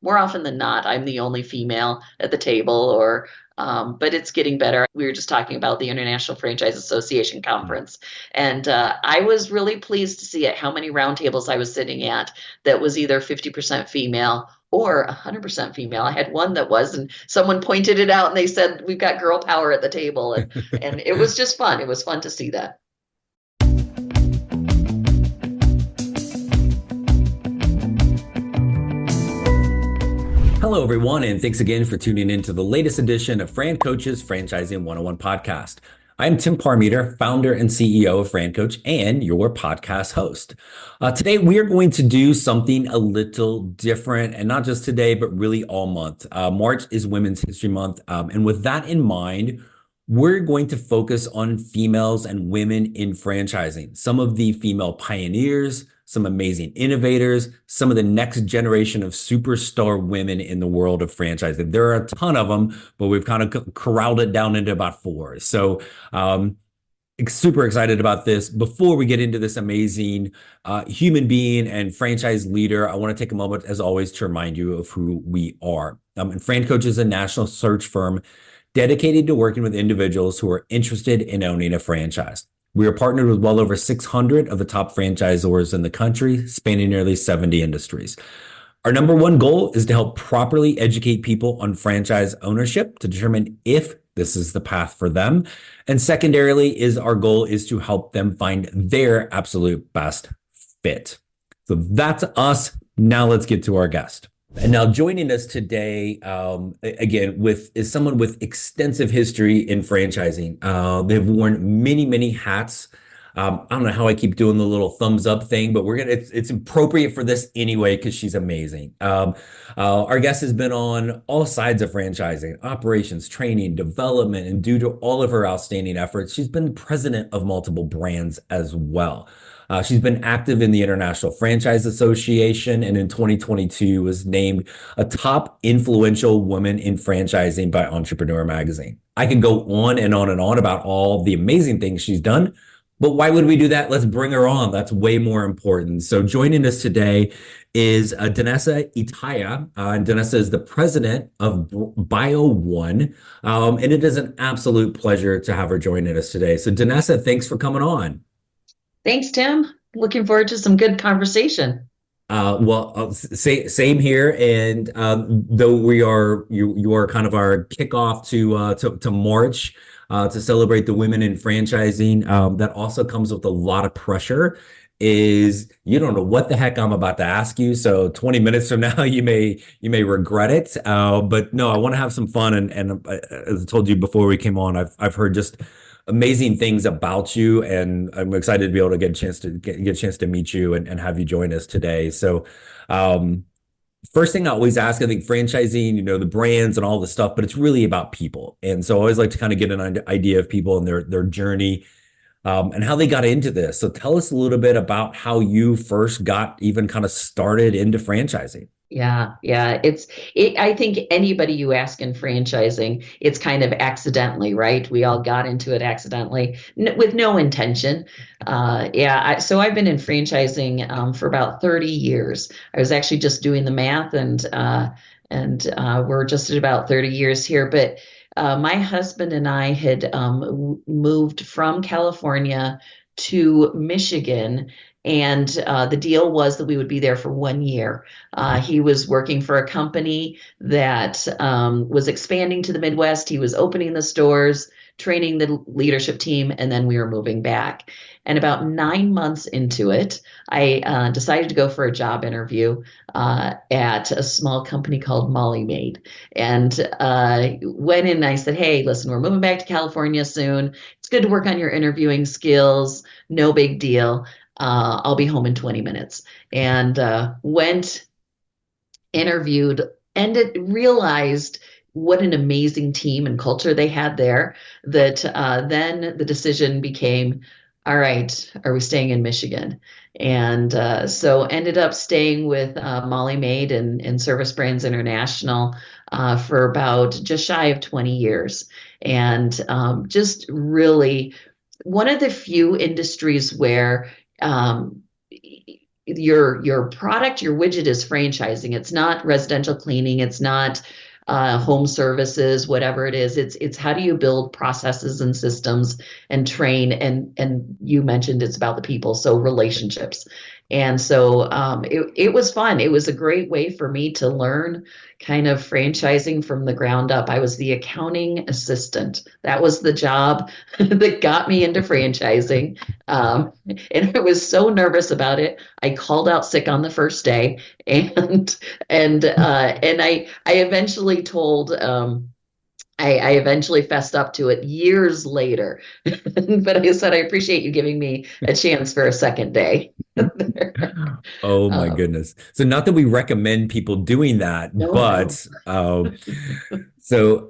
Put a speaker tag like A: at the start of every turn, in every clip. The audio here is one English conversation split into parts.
A: more often than not, I'm the only female at the table, or but it's getting better. We were just talking about the International Franchise Association conference, and I was really pleased to see at how many roundtables I was sitting at that was either 50% female or 100% female. I had one that was, and someone pointed it out, and they said, "We've got girl power at the table," and it was just fun. It was fun to see that.
B: Hello, everyone, and thanks again for tuning in to the latest edition of Fran Coach's Franchising 101 podcast. I'm Tim Parmeter, founder and CEO of Fran Coach and your podcast host. Today, we are going to do something a little different, and not just today, but really all month. March is Women's History Month, and with that in mind, we're going to focus on females and women in franchising, some of the female pioneers, some amazing innovators, some of the next generation of superstar women in the world of franchising. There are a ton of them, but we've kind of corralled it down into about four. So super excited about this. Before we get into this amazing human being and franchise leader, I want to take a moment, as always, to remind you of who we are. And Fran Coach is a national search firm dedicated to working with individuals who are interested in owning a franchise. We are partnered with well over 600 of the top franchisors in the country, spanning nearly 70 industries. Our number one goal is to help properly educate people on franchise ownership to determine if this is the path for them. And secondarily, our goal is to help them find their absolute best fit. So that's us. Now let's get to our guest. And now joining us today, again, is someone with extensive history in franchising. They've worn many, many hats. I don't know how I keep doing the little thumbs up thing, but it's appropriate for this anyway, because she's amazing. Our guest has been on all sides of franchising, operations, training, development, and due to all of her outstanding efforts, she's been president of multiple brands as well. She's been active in the International Franchise Association, and in 2022 was named a top influential woman in franchising by Entrepreneur Magazine. I could go on and on and on about all the amazing things she's done, but why would we do that? Let's bring her on. That's way more important. So joining us today is Danessa Itaya, and Danessa is the president of Bio One, and it is an absolute pleasure to have her joining us today. So Danessa, thanks for coming on.
A: Thanks, Tim. Looking forward to some good conversation.
B: Same here. And though you are kind of our kickoff to March to celebrate the women in franchising, that also comes with a lot of pressure. Is you don't know what the heck I'm about to ask you. So 20 minutes from now, you may regret it. But no, I want to have some fun. And as I told you before we came on, I've heard just amazing things about you, and I'm excited to be able to get a chance to meet you and have you join us today. So first thing I always ask, I think franchising, the brands and all the stuff, but it's really about people. And so I always like to kind of get an idea of people and their journey and how they got into this. So tell us a little bit about how you first got even kind of started into franchising.
A: Yeah. I think anybody you ask in franchising, it's kind of accidentally, right? We all got into it accidentally with no intention. So I've been in franchising for about 30 years. I was actually just doing the math, and we're just at about 30 years here. But my husband and I had moved from California to Michigan. And the deal was that we would be there for 1 year. He was working for a company that was expanding to the Midwest. He was opening the stores, training the leadership team, and then we were moving back. And about 9 months into it, I decided to go for a job interview at a small company called Molly Maid. And went in and I said, "Hey, listen, we're moving back to California soon. It's good to work on your interviewing skills. No big deal. I'll be home in 20 minutes. And went, interviewed, and realized what an amazing team and culture they had there, that then the decision became, all right, are we staying in Michigan? And so ended up staying with Molly Maid and Service Brands International for about just shy of 20 years. And just really one of the few industries where your product, your widget is franchising. It's not residential cleaning. It's not home services, whatever it is. It's how do you build processes and systems and train, and you mentioned it's about the people, so relationships. And so it was fun. It was a great way for me to learn kind of franchising from the ground up. I was the accounting assistant. That was the job that got me into franchising. And I was so nervous about it. I called out sick on the first day, and and I eventually told I eventually fessed up to it years later. But I said I appreciate you giving me a chance for a second day.
B: Oh my
A: um,
B: goodness. So not that we recommend people doing that,
A: no, no,
B: but so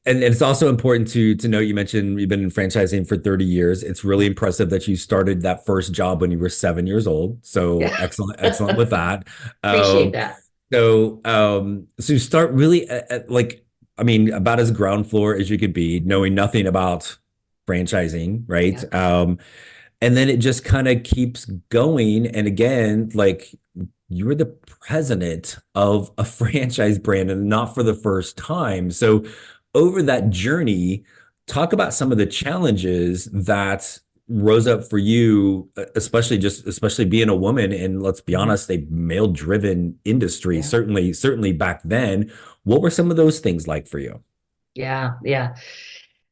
B: and it's also important to note you mentioned you've been in franchising for 30 years. It's really
A: yeah,
B: impressive that you started that first job when you were 7 years old. So
A: yeah.
B: excellent, excellent with that.
A: Appreciate
B: Um,
A: that.
B: so you start really at, like, I mean, about as ground floor as you could be, knowing nothing about franchising, right?
A: Yeah,
B: And then it just kind of keeps going. And again, like you were the president of a franchise brand and not for the first time. So over that journey, talk about some of the challenges that rose up for you, especially being a woman and let's be
A: mhm,
B: honest, a male-driven industry,
A: yeah,
B: certainly back then. What were some of those things like for you?
A: yeah, yeah.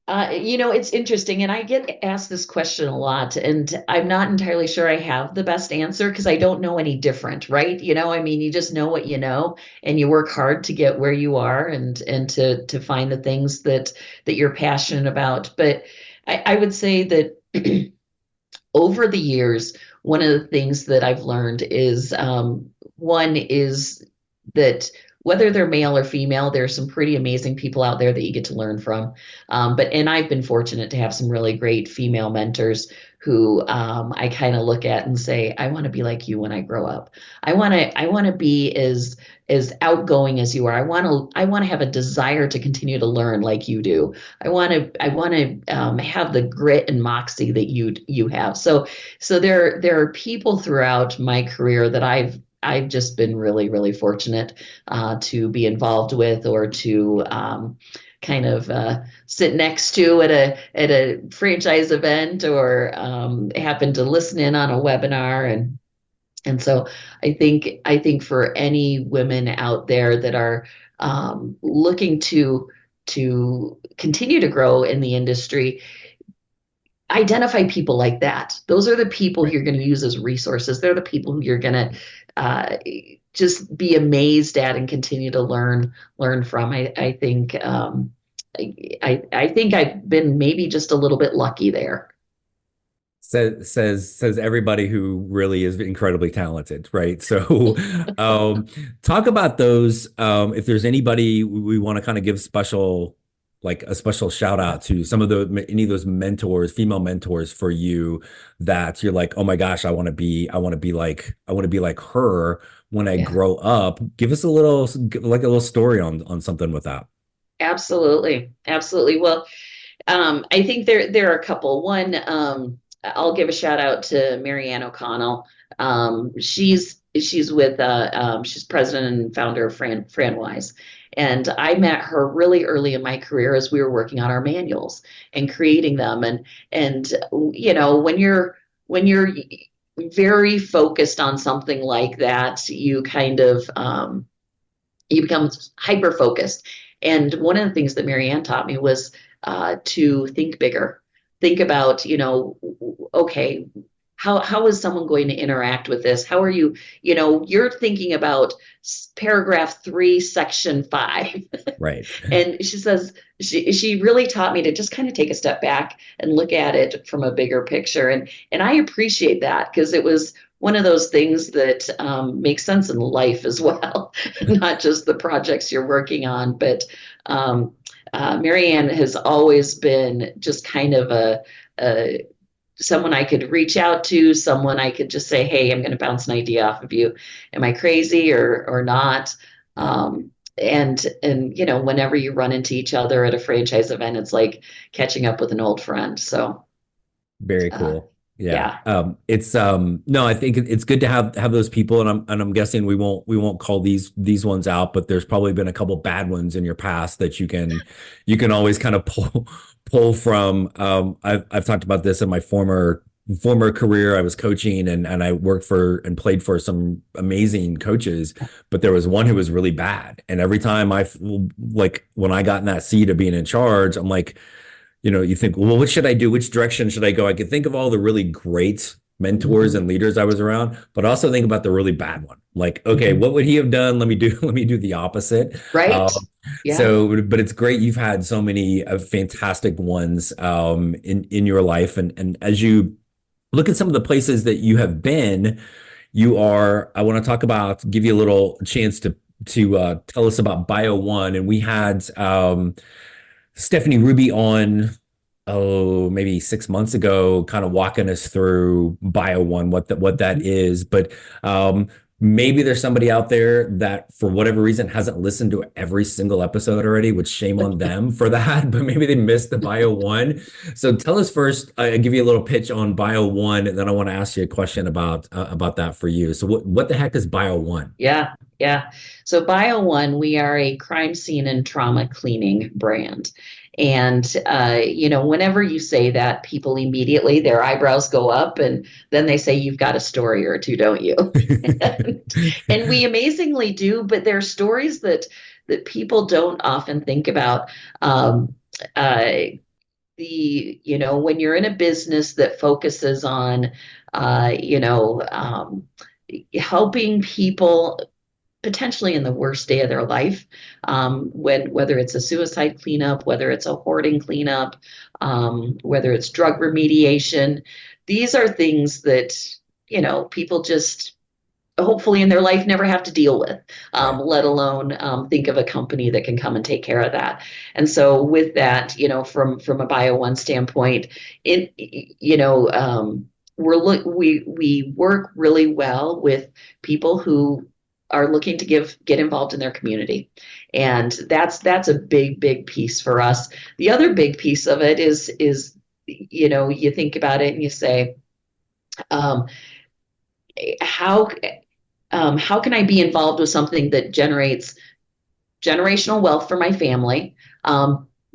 A: It's interesting, and I get asked this question a lot, and I'm not entirely sure I have the best answer because I don't know any different, right? I mean, you just know what you know, and you work hard to get where you are, and to find the things that you're passionate about. But I would say that over the years, one of the things that I've learned is one is that whether they're male or female, there's some pretty amazing people out there that you get to learn from. And I've been fortunate to have some really great female mentors who I kind of look at and say, I want to be like you when I grow up. I want to be as outgoing as you are. I want to have a desire to continue to learn like you do. I want to have the grit and moxie that you have. So there are people throughout my career that I've just been really, really fortunate to be involved with or to kind of sit next to at a franchise event or happen to listen in on a webinar. And so I think for any women out there that are looking to continue to grow in the industry, identify people like that. Those are the people
B: Right.
A: you're going to use as resources. They're the people who you're going to uh, just be amazed at and continue to learn from. I think I think I've been maybe just a little bit lucky there.
B: Says everybody who really is incredibly talented, right? So talk about those. If there's anybody we want to kind of give like a special shout
A: Yeah,
B: out to some of the any of those mentors, female mentors for you that you're like, oh my gosh, I want to be like her when I
A: yeah,
B: grow up. Give us a little like a little story on something with that.
A: absolutely, absolutely. Well, I think there are a couple. One, I'll give a shout out to Marianne O'Connell. She's president and founder of FranWise. And I met her really early in my career as we were working on our manuals and creating them. And when you're very focused on something like that, you become hyper focused. And one of the things that Marianne taught me was to think bigger. Think about, okay, how is someone going to interact with this? How are you, you're thinking about paragraph 3, section 5.
B: Right.
A: And she says she really taught me to just kind of take a step back and look at it from a bigger picture. And I appreciate that because it was one of those things that makes sense in life as well, not just the projects you're working on. But Marianne has always been just kind of a someone I could reach out to, someone I could just say, "Hey, I'm going to bounce an idea off of you. Am I crazy or not?"
B: Yeah.
A: And whenever you run into each other at a franchise event, it's like catching up with an old friend. So
B: Very
A: uh,
B: cool. Yeah.
A: Yeah.
B: It's no, I think it's good to have those people, and I'm guessing we won't call these ones out, but there's probably been a couple bad ones in your past that you can always kind of pull from. I've talked about this in my former career. I was coaching, and I worked for and played for some amazing coaches, but there was one who was really bad. And every time like when I got in that seat of being in charge, I'm like, you think, well, what should I do? Which direction should I go? I could think of all the really great mentors
A: Mhm.
B: and leaders I was around, but also think about the really bad one. Like, okay,
A: Mhm.
B: what would he have done? Let me do the opposite.
A: Right.
B: Um,
A: Yeah.
B: but it's great you've had so many fantastic ones in your life, and as you look at some of the places that you have been, I want to talk about, give you a little chance to tell us about Bio One. And we had Stephanie Ruby on, maybe 6 months ago, kind of walking us through Bio One, what that is. But maybe there's somebody out there that, for whatever reason, hasn't listened to every single episode already, which shame on them for that. But maybe they missed the Bio One. So tell us first. I give you a little pitch on Bio One, and then I want to ask you a question about that for you. So what the heck is Bio One?
A: Yeah, yeah. So Bio One, we are a crime scene and trauma cleaning brand. And whenever you say that, people immediately their eyebrows go up, and then they say you've got a story or two, don't you? and, and we amazingly do, but there are stories that people don't often think about. Uh, when you're in a business that focuses on, uh, you know, um, helping people potentially in the worst day of their life, whether it's a suicide cleanup, whether it's a hoarding cleanup, whether it's drug remediation. These are things that people just hopefully in their life never have to deal with,
B: Right.
A: let alone think of a company that can come and take care of that. And so with that, from a Bio One standpoint, it you know we work really well with people who are looking to get involved in their community, and that's a big piece for us. The other big piece of it is you think about it and you say, um, how how can I be involved with something that generates generational wealth for my family?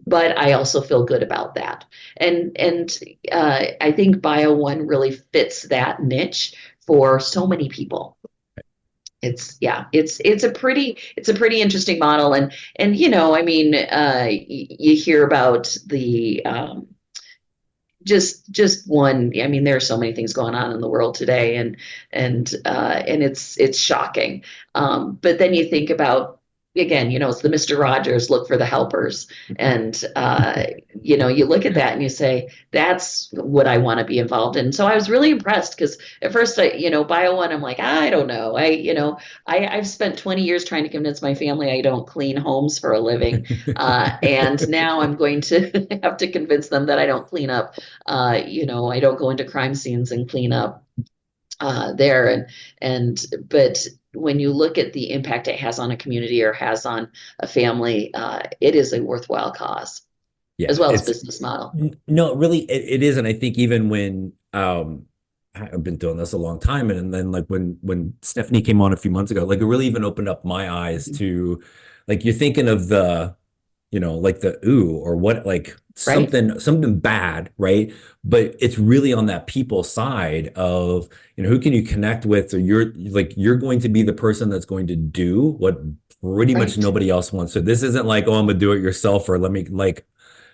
A: But I also feel good about that. And I think Bio One really fits that niche for so many people. It's a pretty interesting model. And I mean, you hear about the just one. I mean, there are so many things going on in the world today, and it's shocking. But then you think about, again, it's the Mr. Rogers, look for the helpers. And you look at that and you say, that's what I want to be involved in. So I was really impressed, because at first Bio One, I'm like, I don't know. I've spent 20 years trying to convince my family I don't clean homes for a living. And now I'm going to have to convince them that I don't clean up. I don't go into crime scenes and clean up there. But when you look at the impact it has on a community or has on a family, it is a worthwhile cause as
B: Yeah,
A: well as business model.
B: no, really, it is. And I think even when I've been doing this a long time, and then like when Stephanie came on a few months ago, like it really even opened up my eyes to, like, you're thinking of like the ooh, or what, like
A: Right,
B: something bad, right? But it's really on that people side of, who can you connect with? So you're going to be the person that's going to do what pretty much
A: right.
B: nobody else wants. So this isn't like, oh, I'm gonna do it yourself, or let me, like,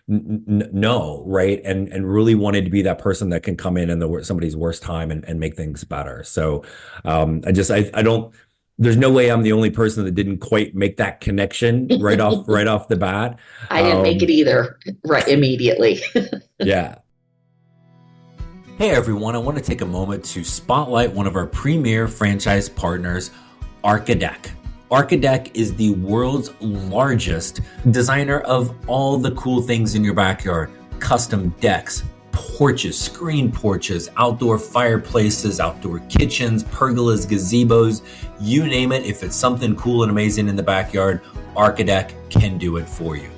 B: no, right? And really wanted to be that person that can come in somebody's worst time and make things better. So I don't, there's no way I'm the only person that didn't quite make that connection right off the bat.
A: I didn't make it
B: Um,
A: either, right, immediately.
B: yeah. Hey everyone, I want to take a moment to spotlight one of our premier franchise partners, Archidec. Archidec is the world's largest designer of all the cool things in your backyard: custom decks, porches, screen porches, outdoor fireplaces, outdoor kitchens, pergolas, gazebos, you name it. If it's something cool and amazing in the backyard, Archidec can do it for you.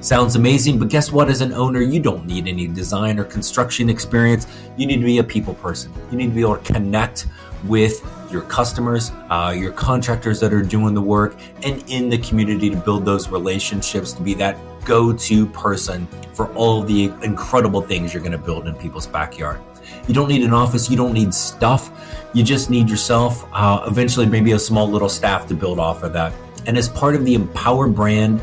B: Sounds amazing, but guess what? As an owner, you don't need any design or construction experience. You need to be a people person. You need to be able to connect with your customers, your contractors that are doing the work, and in the community to build those relationships, to be that go-to person for all the incredible things you're going to build in people's backyard. You don't need an office. You don't need stuff. You just need yourself, eventually maybe a small little staff to build off of that. And as part of the Empower brand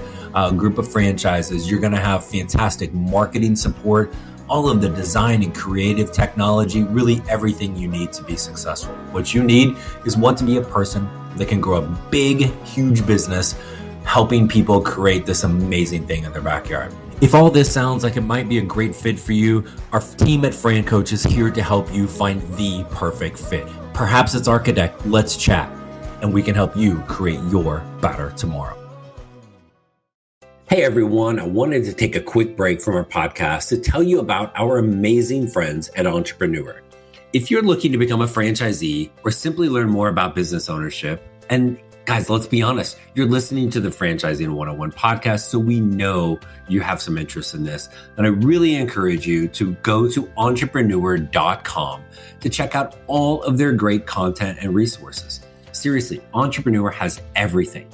B: group of franchises, you're going to have fantastic marketing support, all of the design and creative technology, really everything you need to be successful. What you need is to be a person that can grow a big, huge business, helping people create this amazing thing in their backyard. If all this sounds like it might be a great fit for you, our team at Fran Coach is here to help you find the perfect fit. Perhaps it's Architect. Let's chat, and we can help you create your better tomorrow. Hey everyone, I wanted to take a quick break from our podcast to tell you about our amazing friends at Entrepreneur. If you're looking to become a franchisee or simply learn more about business ownership, and guys, let's be honest, you're listening to the Franchising 101 podcast, so we know you have some interest in this. And I really encourage you to go to entrepreneur.com to check out all of their great content and resources. Seriously, Entrepreneur has everything,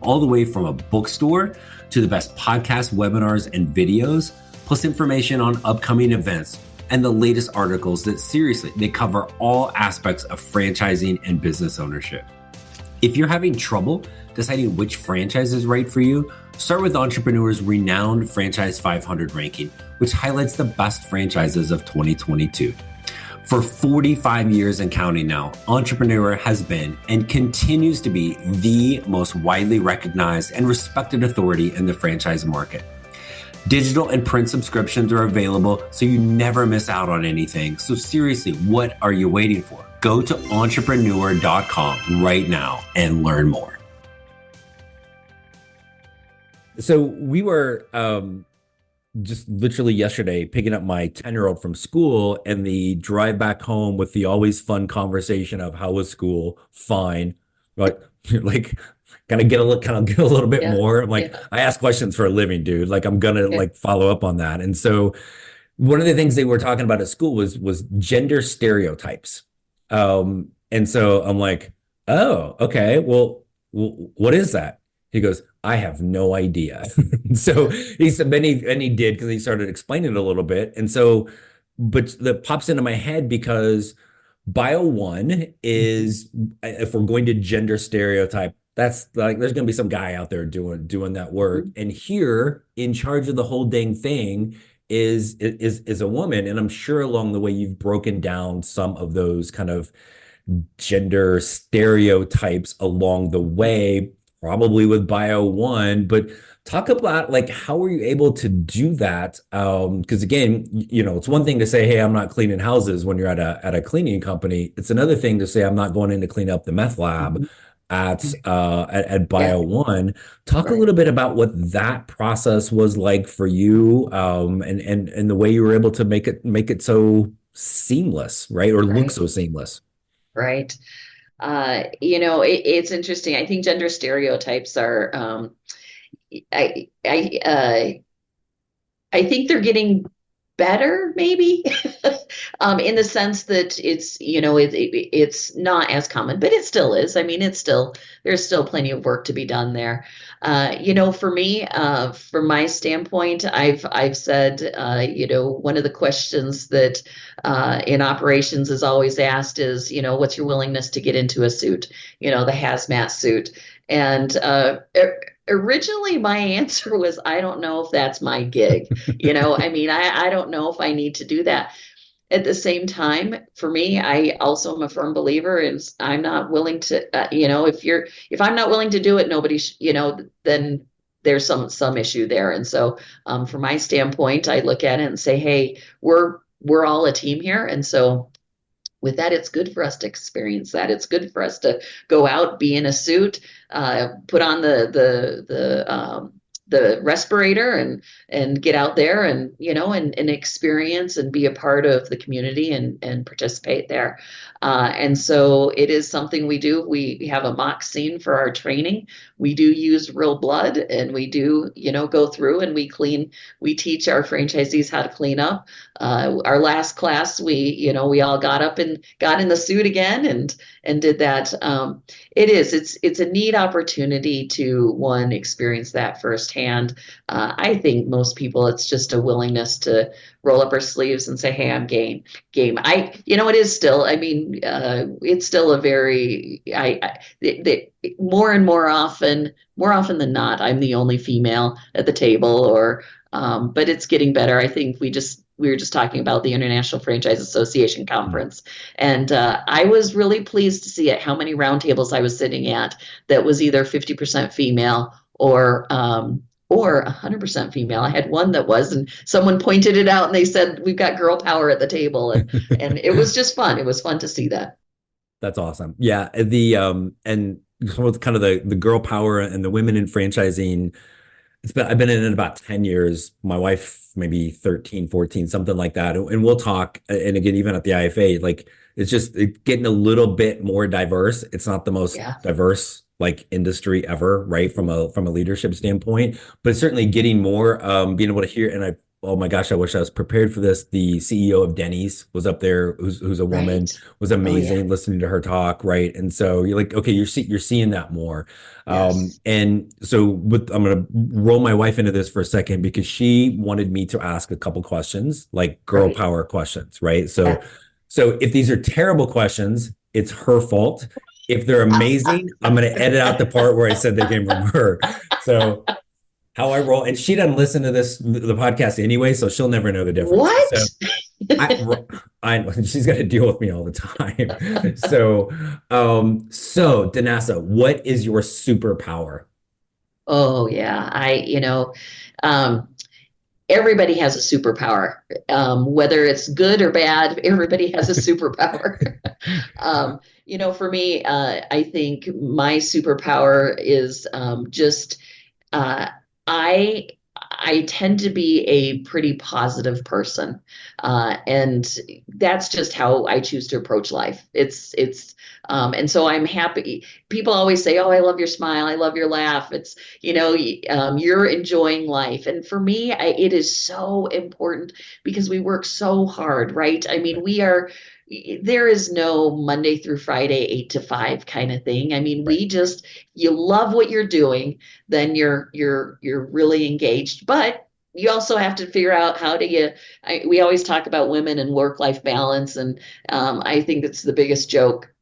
B: all the way from a bookstore to the best podcasts, webinars, and videos, plus information on upcoming events and the latest articles that seriously, they cover all aspects of franchising and business ownership. If you're having trouble deciding which franchise is right for you, start with Entrepreneur's renowned Franchise 500 ranking, which highlights the best franchises of 2022. For 45 years and counting now, Entrepreneur has been and continues to be the most widely recognized and respected authority in the franchise market. Digital and print subscriptions are available, so you never miss out on anything. So seriously, what are you waiting for? Go to entrepreneur.com right now and learn more. So we were just literally yesterday picking up my 10-year-old from school, and the drive back home with the always fun conversation of how was school? Fine. Like kind of get a little bit more. I'm like, I ask questions for a living, dude. Like I'm gonna like follow up on that. And so one of the things they were talking about at school was gender stereotypes. And so I'm like, oh, okay, well, what is that? He goes, I have no idea. So he said, and he did, because he started explaining it a little bit. And so, but that pops into my head because Bio 1 is, if we're going to gender stereotype, that's like, there's going to be some guy out there doing that work. And here in charge of the whole dang thing is a woman. And I'm sure along the way, you've broken down some of those kind of gender stereotypes along the way, probably with Bio 1, but talk about like, how were you able to do that? Because again, it's one thing to say, hey, I'm not cleaning houses when you're at a cleaning company. It's another thing to say, I'm not going in to clean up the meth lab at Bio 1. Talk a little bit about what that process was like for you, and the way you were able to make it so seamless, right? Or look so seamless.
A: Right. It's interesting. I think gender stereotypes are, I think they're getting better, maybe, in the sense that it's not as common, but it still is. I mean, there's still plenty of work to be done there. For me, from my standpoint, I've said, one of the questions that in operations is always asked is, what's your willingness to get into a suit, the hazmat suit. And originally my answer was, I don't know if that's my gig. I don't know if I need to do that. At the same time, for me, I also am a firm believer in I'm not willing to, if I'm not willing to do it, nobody, then there's some issue there. And so from my standpoint, I look at it and say, hey, we're all a team here. And so with that, it's good for us to experience that. It's good for us to go out, be in a suit, put on the the respirator and get out there and and experience and be a part of the community and participate there. And so it is something we do. We have a mock scene for our training. We do use real blood, and we do go through and we teach our franchisees how to clean up. Our last class, we all got up and got in the suit again and did that. It's a neat opportunity to one experience that firsthand. I think most people, it's just a willingness to roll up our sleeves and say, "Hey, I'm game." It is still. I mean, it's still a very. More and more often than not, I'm the only female at the table, but it's getting better. I think we were just talking about the International Franchise Association conference, and I was really pleased to see how many roundtables I was sitting at that was either 50% female or 100% female. I had one that was, and someone pointed it out and they said, "We've got girl power at the table." And it was just fun. It was fun to see that.
B: That's awesome. Yeah. And with kind of the girl power and the women in franchising, I've been in it about 10 years. My wife, maybe 13, 14, something like that. And we'll talk. And again, even at the IFA, like it's getting a little bit more diverse. It's not the most diverse like industry ever, right? From a leadership standpoint, but it's certainly getting more, being able to hear. And oh my gosh, I wish I was prepared for this. The CEO of Denny's was up there, who's a woman,
A: Right.
B: was amazing
A: Oh, yeah.
B: listening to her talk, right? And so you're like, okay, you're seeing that more.
A: Yes.
B: And so I'm gonna roll my wife into this for a second because she wanted me to ask a couple questions, like girl
A: Right.
B: power questions, right?
A: Yeah.
B: So if these are terrible questions, it's her fault. If they're amazing, I'm gonna edit out the part where I said they came from her. So how I roll, and she doesn't listen to the podcast anyway, so she'll never know the difference.
A: What?
B: So she's got to deal with me all the time. So Danessa, what is your superpower?
A: Oh, yeah. Um, everybody has a superpower. Whether it's good or bad, everybody has a superpower. For me, I think my superpower is just uh, I I tend to be a pretty positive person, and that's just how I choose to approach life. And so I'm happy. People always say, "Oh, I love your smile. I love your laugh." You're enjoying life, and for me, it is so important because we work so hard, right? I mean, we are. There is no Monday through Friday, 8 to 5 kind of thing. I mean,
B: Right.
A: you love what you're doing, then you're really engaged. But you also have to figure out how do you. We always talk about women and work-life balance, and I think it's the biggest joke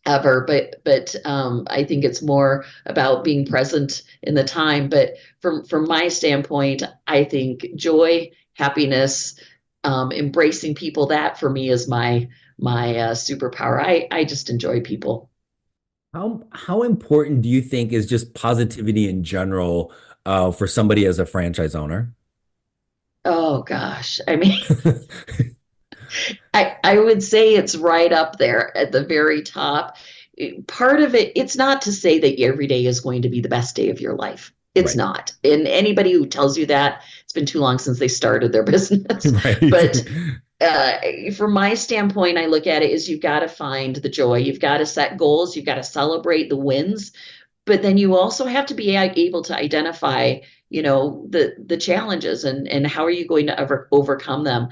A: ever. But I think it's more about being present in the time. But from my standpoint, I think joy, happiness, embracing people. That for me is my superpower. I just enjoy people.
B: How important do you think is just positivity in general for somebody as a franchise owner?
A: Oh gosh, I mean. I would say it's right up there at the very top. Part of it, it's not to say that every day is going to be the best day of your life. It's
B: Right.
A: not. And anybody who tells you that, it's been too long since they started their business.
B: Right.
A: But uh, from my standpoint, I look at it as you've got to find the joy. You've got to set goals. You've got to celebrate the wins. But then you also have to be able to identify, the challenges and how are you going to ever overcome them.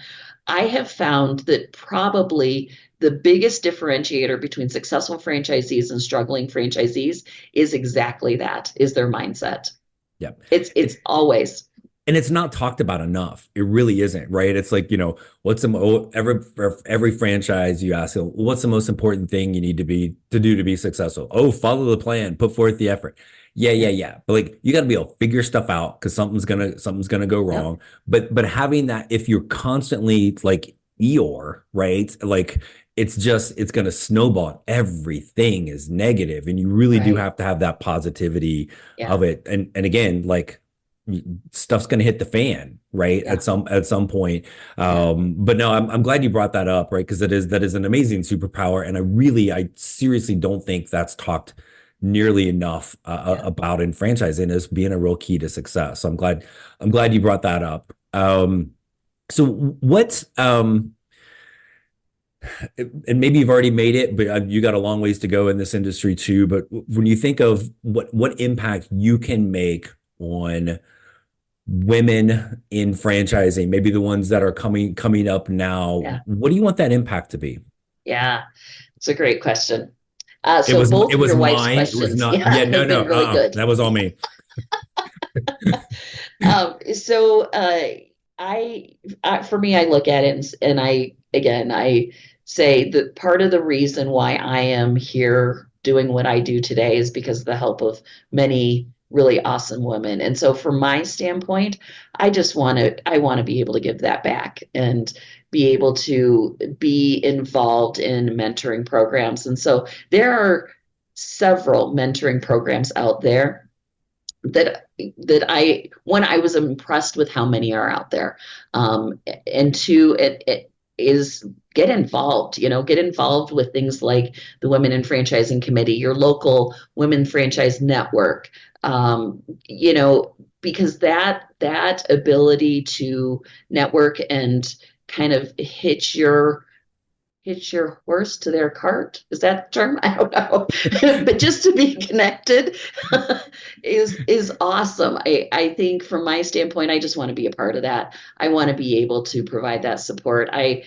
A: I have found that probably the biggest differentiator between successful franchisees and struggling franchisees is exactly that, is their mindset.
B: Yeah.
A: It's always.
B: And it's not talked about enough. It really isn't, right? It's like, what's for every franchise you ask, what's the most important thing you need to do to be successful? Oh, follow the plan, put forth the effort. Yeah, yeah,
A: Yeah.
B: yeah. But like you got to be able to figure stuff out because something's gonna go
A: Yep.
B: wrong. But having that, if you're constantly like Eeyore, right? Like it's gonna snowball. Everything is negative, and you really do
A: Right.
B: have to have that positivity
A: Yeah.
B: of it. And again, like stuff's going to hit the fan, right?
A: Yeah.
B: At some point.
A: Yeah.
B: But no, I'm glad you brought that up, right? Because that is an amazing superpower, and I seriously don't think that's talked nearly enough
A: Yeah.
B: about in franchising as being a real key to success. So I'm glad you brought that up. So what's and maybe you've already made it, but you got a long ways to go in this industry too. But when you think of what impact you can make on women in franchising, maybe the ones that are coming up now,
A: Yeah.
B: what do you want that impact to be?
A: Yeah. It's a great question.
B: It
A: So
B: was
A: both
B: it
A: of
B: was
A: your wife's
B: mine. It was
A: questions,
B: not.
A: yeah,
B: Yeah, no,
A: have
B: no.
A: been really good.
B: That was all me.
A: So I, for me, I look at it and I, again, I say that part of the reason why I am here doing what I do today is because of the help of many really awesome women. And so from my standpoint, I want to be able to give that back and be able to be involved in mentoring programs. And so there are several mentoring programs out there that I was impressed with how many are out there. And two, it is get involved with things like the Women in Franchising Committee, your local women franchise network. Because that ability to network and kind of hitch your horse to their cart. Is that the term? I don't know. But just to be connected is awesome. I think from my standpoint, I just want to be a part of that. I want to be able to provide that support. I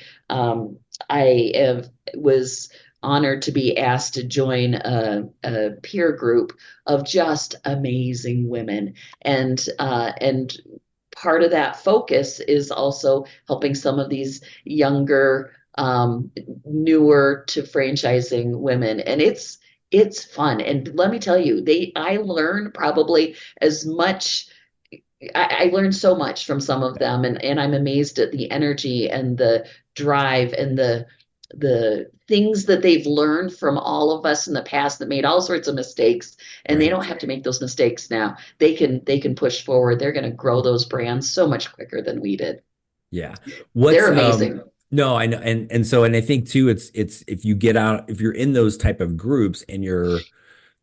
A: was honored to be asked to join a peer group of just amazing women, and part of that focus is also helping some of these younger, newer to franchising women, and it's fun. And let me tell you, they I learned probably as much. I learned so much from some of them, and I'm amazed at the energy and the drive and the things that they've learned from all of us in the past that made all sorts of mistakes, and they don't
B: Right.
A: have to make those mistakes now. They can push forward. They're going to grow those brands so much quicker than we did.
B: Yeah.
A: They're
B: What's
A: amazing.
B: no, I know, and I think too, it's if you get out, if you're in those type of groups and you're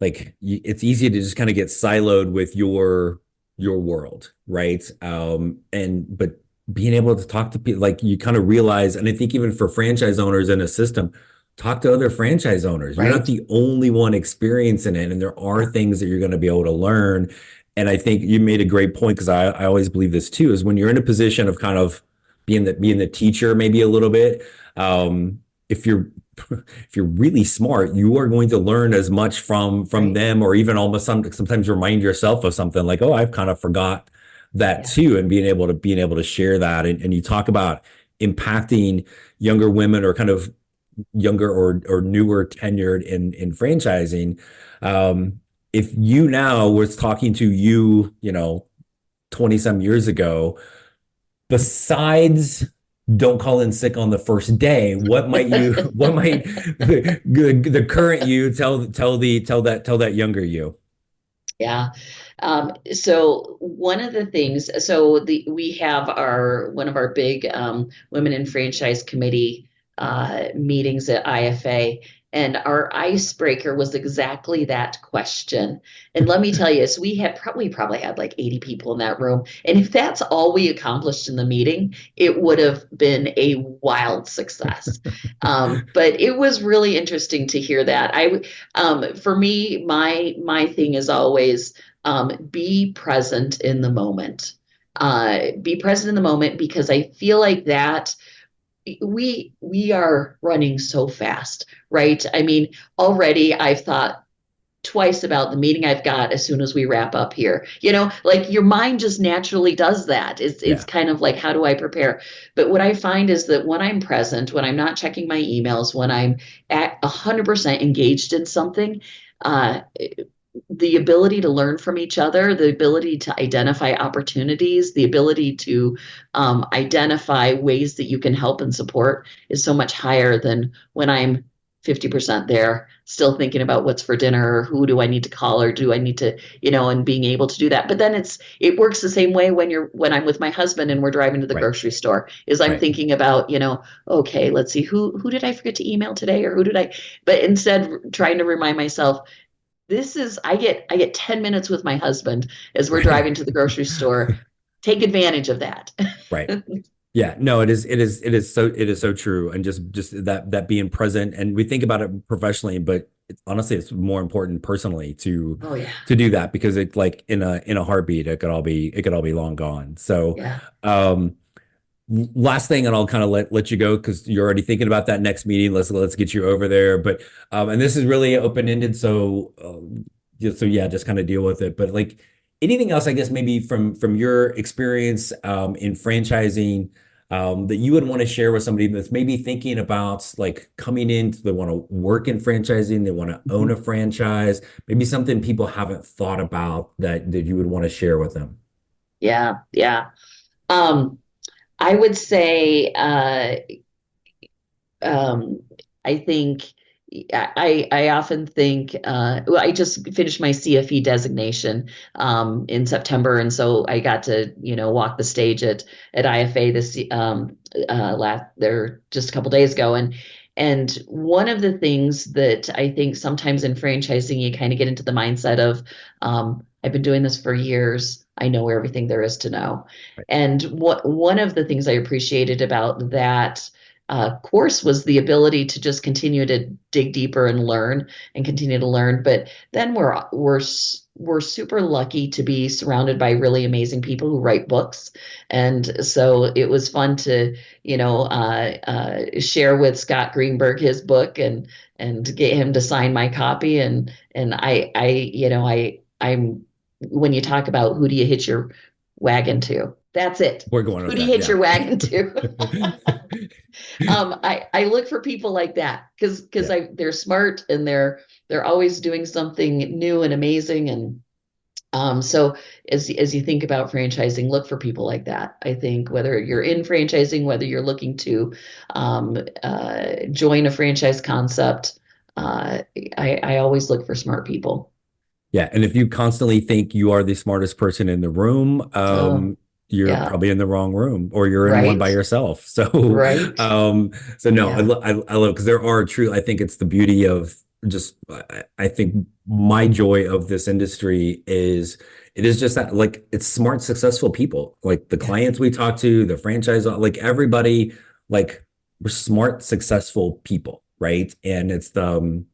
B: like it's easy to just kind of get siloed with your world, right? And but being able to talk to people, like you kind of realize, and I think even for franchise owners in a system, talk to other franchise owners. You're not
A: Right?
B: the only one experiencing it, and there are
A: Yeah.
B: things that you're going to be able to learn. And I think you made a great point because I always believe this too, is when you're in a position of kind of being the teacher, maybe a little bit. If you're if you're really smart, you are going to learn as much from
A: Right.
B: them, or even almost sometimes remind yourself of something like, oh, I've kind of forgot that
A: Yeah.
B: too, and being able to share that. And you talk about impacting younger women or kind of younger or newer tenured in franchising. If you now was talking to you 20 some years ago, besides don't call in sick on the first day, what might the current you tell that younger you?
A: Yeah. So one of the things, so we have our one of our big women in franchise committee meetings at IFA, and our icebreaker was exactly that question. And let me tell you, so we probably had like 80 people in that room, and if that's all we accomplished in the meeting, it would have been a wild success. But it was really interesting to hear that. For me, my thing is always be present in the moment. Be present in the moment because I feel like that we are running so fast, right? I mean, already I've thought twice about the meeting I've got as soon as we wrap up here. Like your mind just naturally does that. It's
B: Yeah,
A: kind of like, how do I prepare? But what I find is that when I'm present, when I'm not checking my emails, when I'm at 100% engaged in something, uh, the ability to learn from each other, the ability to identify opportunities, the ability to identify ways that you can help and support is so much higher than when I'm 50% there, still thinking about what's for dinner, or who do I need to call, or do I need to, and being able to do that. But then it works the same way when I'm with my husband and we're driving to the
B: right,
A: grocery store, is I'm
B: right.
A: thinking about, okay, let's see, who did I forget to email today, or who did I, but instead trying to remind myself, I get 10 minutes with my husband as we're driving to the grocery store. Take advantage of that.
B: Right. Yeah, no, it is so true. And just that being present, and we think about it professionally, but honestly, it's more important personally
A: Oh yeah.
B: to do that, because it, like, in a heartbeat, it could all be long gone. So,
A: Yeah.
B: um, last thing, and I'll kind of let you go because you're already thinking about that next meeting. Let's get you over there. But and this is really open-ended, so yeah, just kind of deal with it. But, like, anything else, I guess, maybe from your experience in franchising, that you would want to share with somebody that's maybe thinking about, like, coming in, they want to work in franchising, they want to own a franchise, maybe something people haven't thought about that you would want to share with them.
A: Yeah. Yeah. Um, I would say, um, I think I often think, well, I just finished my CFE designation in September, and so I got to, walk the stage at IFA this last there just a couple days ago, and one of the things that I think sometimes in franchising you kind of get into the mindset of, I've been doing this for years. I know everything there is to know.
B: Right.
A: And one of the things I appreciated about that course was the ability to just continue to dig deeper and learn and continue to learn. But then we're super lucky to be surrounded by really amazing people who write books, and so it was fun to share with Scott Greenberg his book and get him to sign my copy. And I'm when you talk about who do you hitch your wagon to, that's it.
B: We're going
A: Who
B: with
A: do you
B: that,
A: hitch
B: yeah.
A: your wagon to? I look for people like that because
B: Yeah.
A: they're smart and they're always doing something new and amazing. And so as you think about franchising, look for people like that. I think whether you're in franchising, whether you're looking to join a franchise concept, I always look for smart people.
B: Yeah, and if you constantly think you are the smartest person in the room,
A: Oh,
B: you're
A: yeah,
B: probably in the wrong room, or you're in one
A: right,
B: by yourself.
A: right,
B: So no,
A: yeah,
B: I love, because there are true. I think it's the beauty of just. I think my joy of this industry is it is just that, like, it's smart, successful people, like the
A: yeah.
B: clients we talk to, the franchise, like everybody, like, we're smart, successful people, right? And it's the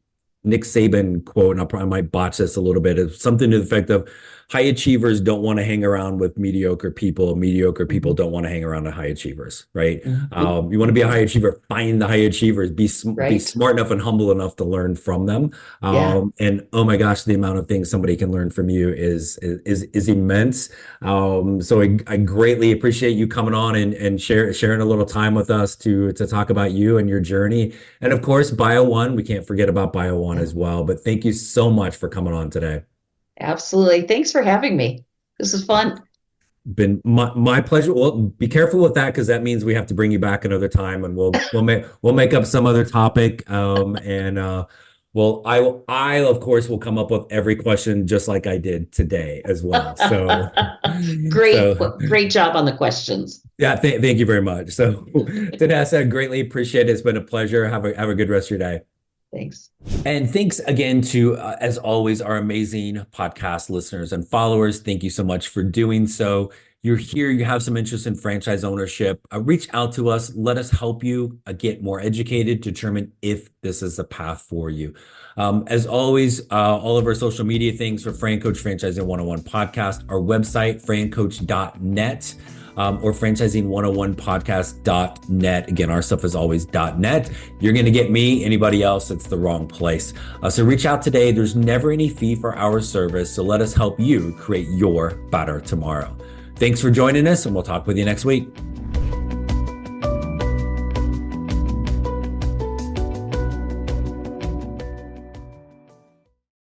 B: Nick Saban quote, and I might botch this a little bit. It's something to the effect of high achievers don't want to hang around with mediocre people. Mediocre people
A: Mhm,
B: don't want to hang around with high achievers, right?
A: mhm,
B: You want to be a high
A: mhm.
B: achiever, find the high achievers, be
A: Right,
B: smart enough and humble enough to learn from them.
A: yeah.
B: And oh my gosh, the amount of things somebody can learn from you is immense. So I greatly appreciate you coming on and sharing a little time with us to talk about you and your journey. And of course, Bio One, we can't forget about Bio One
A: Yeah.
B: as well. But thank you so much for coming on today.
A: Absolutely. Thanks for having me. This is fun.
B: Been my pleasure. Well, be careful with that, because that means we have to bring you back another time, and we'll make up some other topic. And well, I of course will come up with every question just like I did today as well. So
A: Great,
B: so
A: great job on the questions.
B: yeah, thank you very much. So Danessa, greatly appreciate it. It's been a pleasure. Have a good rest of your day.
A: Thanks.
B: And thanks again to, as always, our amazing podcast listeners and followers. Thank you so much for doing so. You're here, you have some interest in franchise ownership. Reach out to us. Let us help you get more educated, determine if this is a path for you. As always, all of our social media things for Fran Coach Franchising 101 podcast, our website, francoach.net. Or franchising101podcast.net. Again, our stuff is always .net. You're going to get me, anybody else, it's the wrong place. So reach out today. There's never any fee for our service. So let us help you create your better tomorrow. Thanks for joining us, and we'll talk with you next week.